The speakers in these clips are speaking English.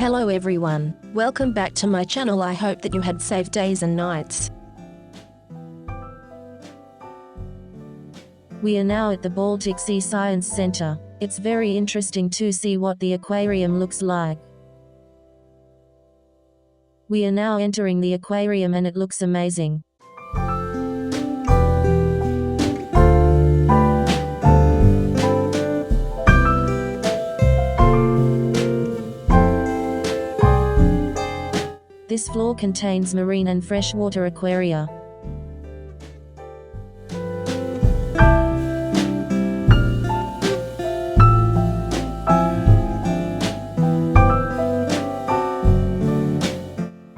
Hello everyone, welcome back to my channel. I hope that you had safe days and nights. We are now at the Baltic Sea Science Center. It's very interesting to see what the aquarium looks like. We are now entering the aquarium and it looks amazing. This floor contains marine and freshwater aquaria.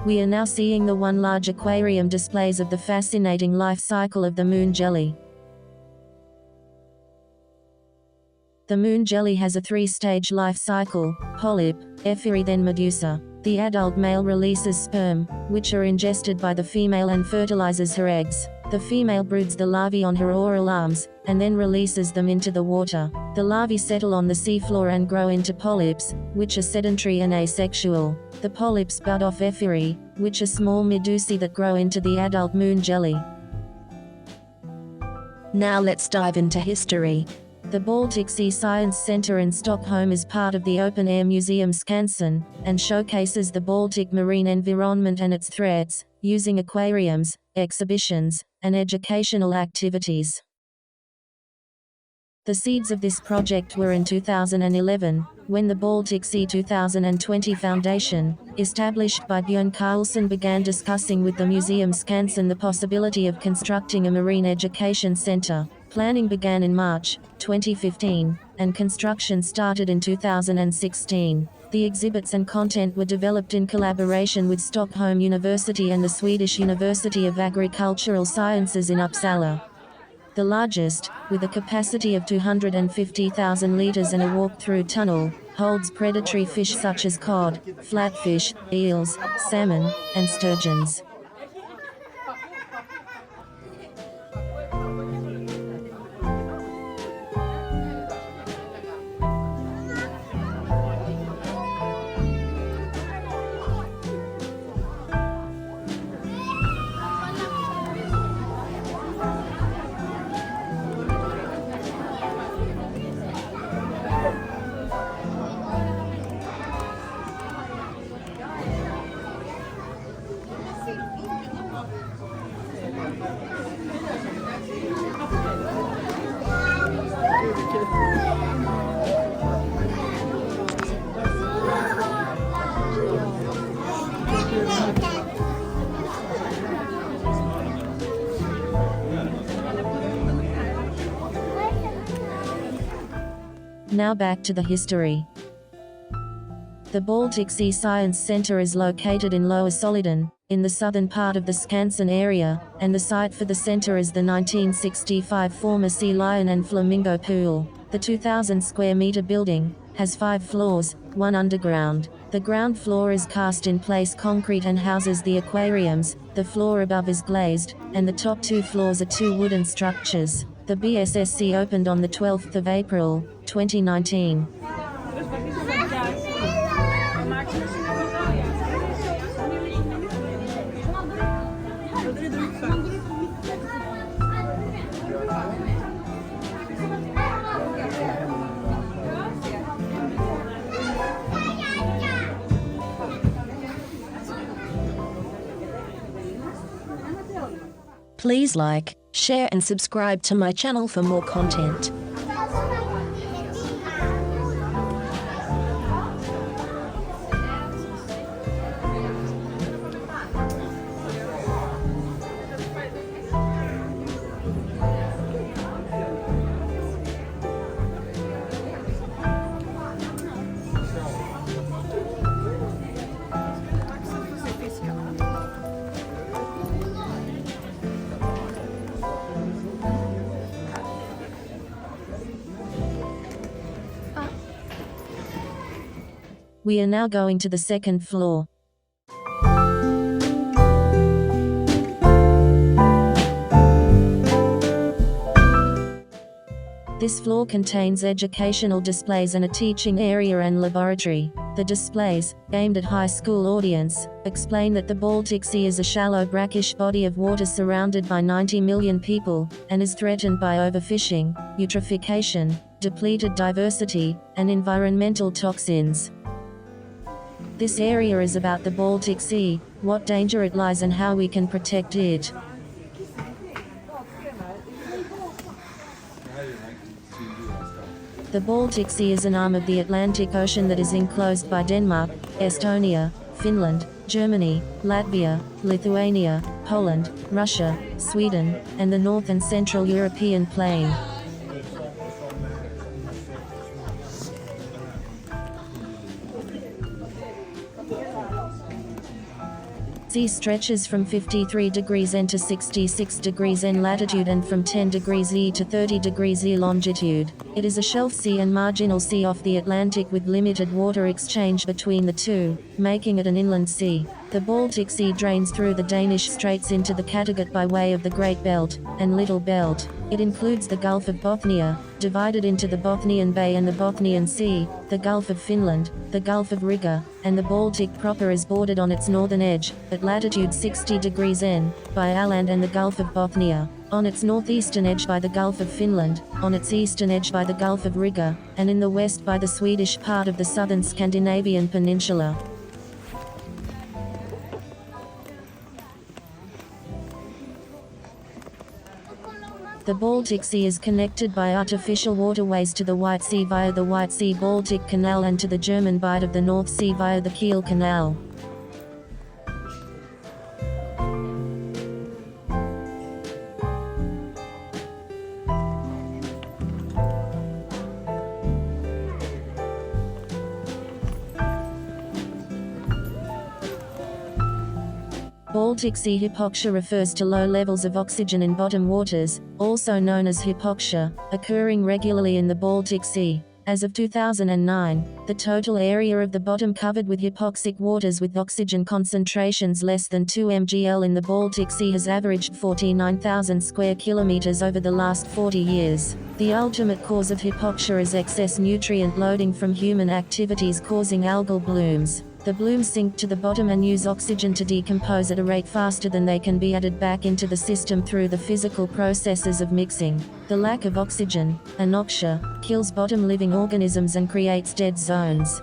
We are now seeing the one large aquarium displays of the fascinating life cycle of the moon jelly. The moon jelly has a three-stage life cycle: polyp, epheury, then medusa. The adult male releases sperm, which are ingested by the female and fertilizes her eggs. The female broods the larvae on her oral arms, and then releases them into the water. The larvae settle on the seafloor and grow into polyps, which are sedentary and asexual. The polyps bud off epheury, which are small medusae that grow into the adult moon jelly. Now let's dive into history. The Baltic Sea Science Center in Stockholm is part of the open-air museum Skansen, and showcases the Baltic marine environment and its threats, using aquariums, exhibitions, and educational activities. The seeds of this project were in 2011, when the Baltic Sea 2020 Foundation, established by Björn Karlsson, began discussing with the Museum Skansen the possibility of constructing a marine education center. Planning began in March 2015, and construction started in 2016. The exhibits and content were developed in collaboration with Stockholm University and the Swedish University of Agricultural Sciences in Uppsala. The largest, with a capacity of 250,000 liters and a walk-through tunnel, holds predatory fish such as cod, flatfish, eels, salmon, and sturgeons. Now back to the history. The Baltic Sea Science Center is located in Lower Solliden, in the southern part of the Skansen area, and the site for the center is the 1965 former Sea Lion and Flamingo Pool. The 2,000 square meter building has 5 floors, 1 underground. The ground floor is cast-in-place concrete and houses the aquariums, the floor above is glazed, and the top 2 floors are 2 wooden structures. The BSSC opened on the 12th of April, 2019. Please like, share and subscribe to my channel for more content. We are now going to the second floor. This floor contains educational displays and a teaching area and laboratory. The displays, aimed at high school audience, explain that the Baltic Sea is a shallow brackish body of water surrounded by 90 million people, and is threatened by overfishing, eutrophication, depleted diversity, and environmental toxins. This area is about the Baltic Sea, what danger it lies and how we can protect it. The Baltic Sea is an arm of the Atlantic Ocean that is enclosed by Denmark, Estonia, Finland, Germany, Latvia, Lithuania, Poland, Russia, Sweden, and the North and Central European plain. Sea stretches from 53 degrees N to 66 degrees N latitude and from 10 degrees E to 30 degrees E longitude. It is a shelf sea and marginal sea off the Atlantic with limited water exchange between the two, making it an inland sea. The Baltic Sea drains through the Danish Straits into the Kattegat by way of the Great Belt and Little Belt. It includes the Gulf of Bothnia, divided into the Bothnian Bay and the Bothnian Sea, the Gulf of Finland, the Gulf of Riga, and the Baltic proper is bordered on its northern edge, at latitude 60 degrees N, by Åland and the Gulf of Bothnia, on its northeastern edge by the Gulf of Finland, on its eastern edge by the Gulf of Riga, and in the west by the Swedish part of the southern Scandinavian peninsula. The Baltic Sea is connected by artificial waterways to the White Sea via the White Sea-Baltic Canal and to the German bight of the North Sea via the Kiel Canal. Baltic Sea hypoxia refers to low levels of oxygen in bottom waters, also known as hypoxia, occurring regularly in the Baltic Sea. As of 2009, the total area of the bottom covered with hypoxic waters with oxygen concentrations less than 2 mgl in the Baltic Sea has averaged 49,000 square kilometers over the last 40 years. The ultimate cause of hypoxia is excess nutrient loading from human activities causing algal blooms. The blooms sink to the bottom and use oxygen to decompose at a rate faster than they can be added back into the system through the physical processes of mixing. The lack of oxygen, anoxia, kills bottom living organisms and creates dead zones.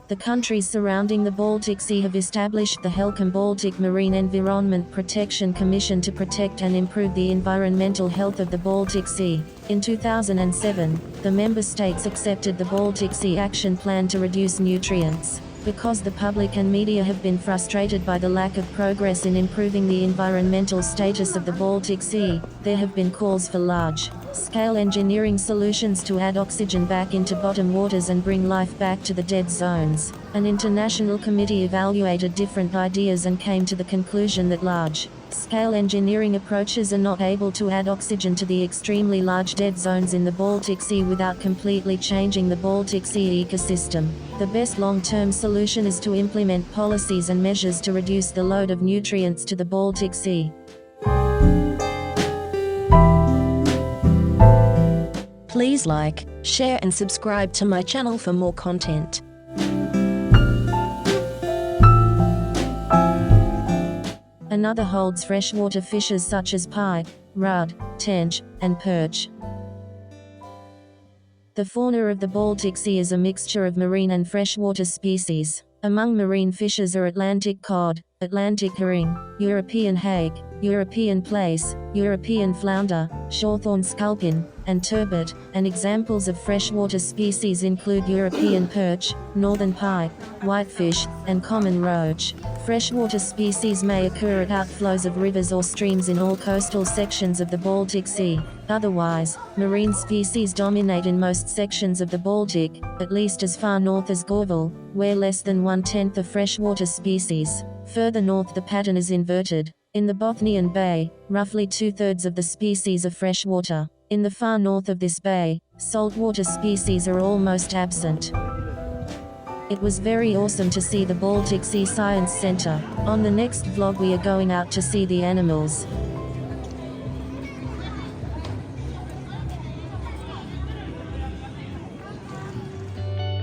The countries surrounding the Baltic Sea have established the Helcom Baltic Marine Environment Protection Commission to protect and improve the environmental health of the Baltic Sea. In 2007, the member states accepted the Baltic Sea Action Plan to reduce nutrients. Because the public and media have been frustrated by the lack of progress in improving the environmental status of the Baltic Sea, there have been calls for large-scale engineering solutions to add oxygen back into bottom waters and bring life back to the dead zones. An international committee evaluated different ideas and came to the conclusion that large-scale engineering approaches are not able to add oxygen to the extremely large dead zones in the Baltic Sea without completely changing the Baltic Sea ecosystem. The best long-term solution is to implement policies and measures to reduce the load of nutrients to the Baltic Sea. Please like, share and subscribe to my channel for more content. Another holds freshwater fishes such as pike, rudd, tench, and perch. The fauna of the Baltic Sea is a mixture of marine and freshwater species. Among marine fishes are Atlantic cod, Atlantic herring, European hake, European plaice, European flounder, shorthorn sculpin, and turbot, and examples of freshwater species include European perch, northern pike, whitefish, and common roach. Freshwater species may occur at outflows of rivers or streams in all coastal sections of the Baltic Sea. Otherwise, marine species dominate in most sections of the Baltic, at least as far north as Gorval, where less than 1/10 of freshwater species. Further north the pattern is inverted. In the Bothnian Bay, roughly 2/3 of the species are freshwater. In the far north of this bay, saltwater species are almost absent. It was very awesome to see the Baltic Sea Science Center. On the next vlog we are going out to see the animals.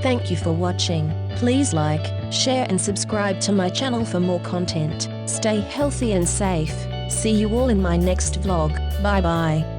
Thank you for watching. Please like, share and subscribe to my channel for more content. Stay healthy and safe. See you all in my next vlog. Bye bye.